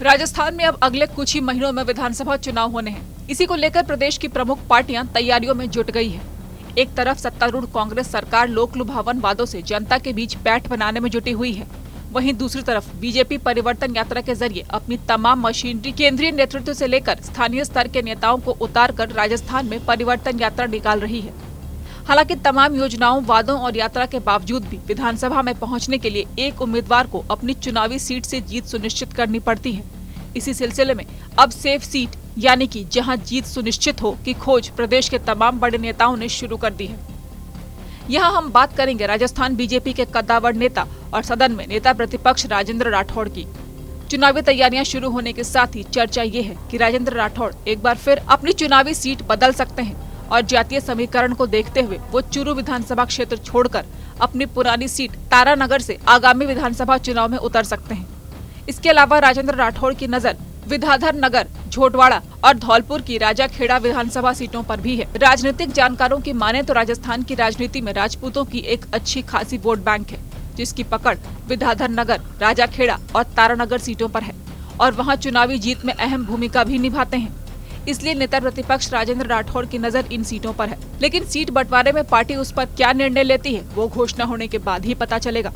राजस्थान में अब अगले कुछ ही महीनों में विधानसभा चुनाव होने हैं। इसी को लेकर प्रदेश की प्रमुख पार्टियां तैयारियों में जुट गई है। एक तरफ सत्तारूढ़ कांग्रेस सरकार लोक लुभावन वादों से जनता के बीच पैठ बनाने में जुटी हुई है, वहीं दूसरी तरफ बीजेपी परिवर्तन यात्रा के जरिए अपनी तमाम मशीनरी केंद्रीय नेतृत्व से लेकर स्थानीय स्तर के नेताओं को उतारकर राजस्थान में परिवर्तन यात्रा निकाल रही है। हालांकि तमाम योजनाओं, वादों और यात्रा के बावजूद भी विधानसभा में पहुंचने के लिए एक उम्मीदवार को अपनी चुनावी सीट से जीत सुनिश्चित करनी पड़ती है। इसी सिलसिले में अब सेफ सीट यानी कि जहां जीत सुनिश्चित हो की खोज प्रदेश के तमाम बड़े नेताओं ने शुरू कर दी है। यहाँ हम बात करेंगे राजस्थान बीजेपी के कद्दावर नेता और सदन में नेता प्रतिपक्ष राजेंद्र राठौड़ की। चुनावी तैयारियां शुरू होने के साथ ही चर्चा ये है कि राजेंद्र राठौड़ एक बार फिर अपनी चुनावी सीट बदल सकते हैं और जातीय समीकरण को देखते हुए वो चूरू विधानसभा क्षेत्र छोड़कर अपनी पुरानी सीट तारानगर से आगामी विधानसभा चुनाव में उतर सकते हैं। इसके अलावा राजेंद्र राठौड़ की नजर विद्याधर नगर, झोटवाड़ा और धौलपुर की राजाखेड़ा विधानसभा सीटों पर भी है। राजनीतिक जानकारों की माने तो राजस्थान की राजनीति में राजपूतों की एक अच्छी खासी वोट बैंक है, जिसकी पकड़ विद्याधर नगर, राजाखेड़ा और तारानगर सीटों पर है और वहां चुनावी जीत में अहम भूमिका भी निभाते हैं। इसलिए नेता प्रतिपक्ष राजेंद्र राठौड़ की नजर इन सीटों पर है। लेकिन सीट बंटवारे में पार्टी उस पर क्या निर्णय लेती है वो घोषणा होने के बाद ही पता चलेगा।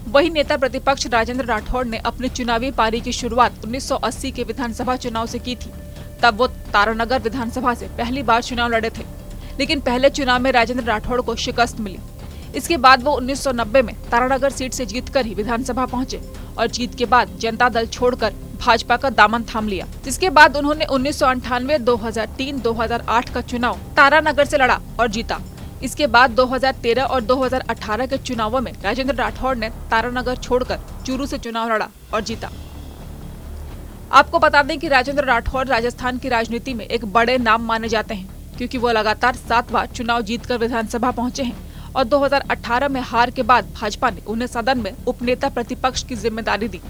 वहीं नेता प्रतिपक्ष राजेंद्र राठौड़ ने अपनी चुनावी पारी की शुरुआत 1980 के विधानसभा चुनाव से की थी। तब वो तारानगर विधानसभा से पहली बार चुनाव लड़े थे, लेकिन पहले चुनाव में राजेंद्र राठौड़ को शिकस्त मिली। इसके बाद वो 1990 में तारानगर सीट से जीतकर ही विधानसभा पहुंचे और जीत के बाद जनता दल छोड़कर भाजपा का दामन थाम लिया। जिसके बाद उन्होंने 1998, 2003, 2008 का चुनाव तारानगर से लड़ा और जीता। इसके बाद 2013 और 2018 के चुनावों में राजेंद्र राठौड़ ने तारानगर छोड़कर चूरू से चुनाव लड़ा और जीता। आपको बता दें कि राजेंद्र राठौड़ राजस्थान की राजनीति में एक बड़े नाम माने जाते हैं, क्योंकि वो लगातार 7 बार चुनाव जीतकर विधानसभा पहुंचे हैं और 2018 में हार के बाद भाजपा ने उन्हें सदन में उपनेता प्रतिपक्ष की जिम्मेदारी दी।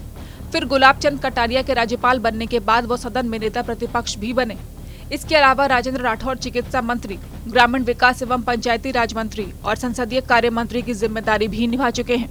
फिर गुलाब चंद कटारिया के राज्यपाल बनने के बाद वो सदन में नेता प्रतिपक्ष भी बने। इसके अलावा राजेंद्र राठौड़ चिकित्सा मंत्री, ग्रामीण विकास एवं पंचायती राज मंत्री और संसदीय कार्य मंत्री की जिम्मेदारी भी निभा चुके हैं।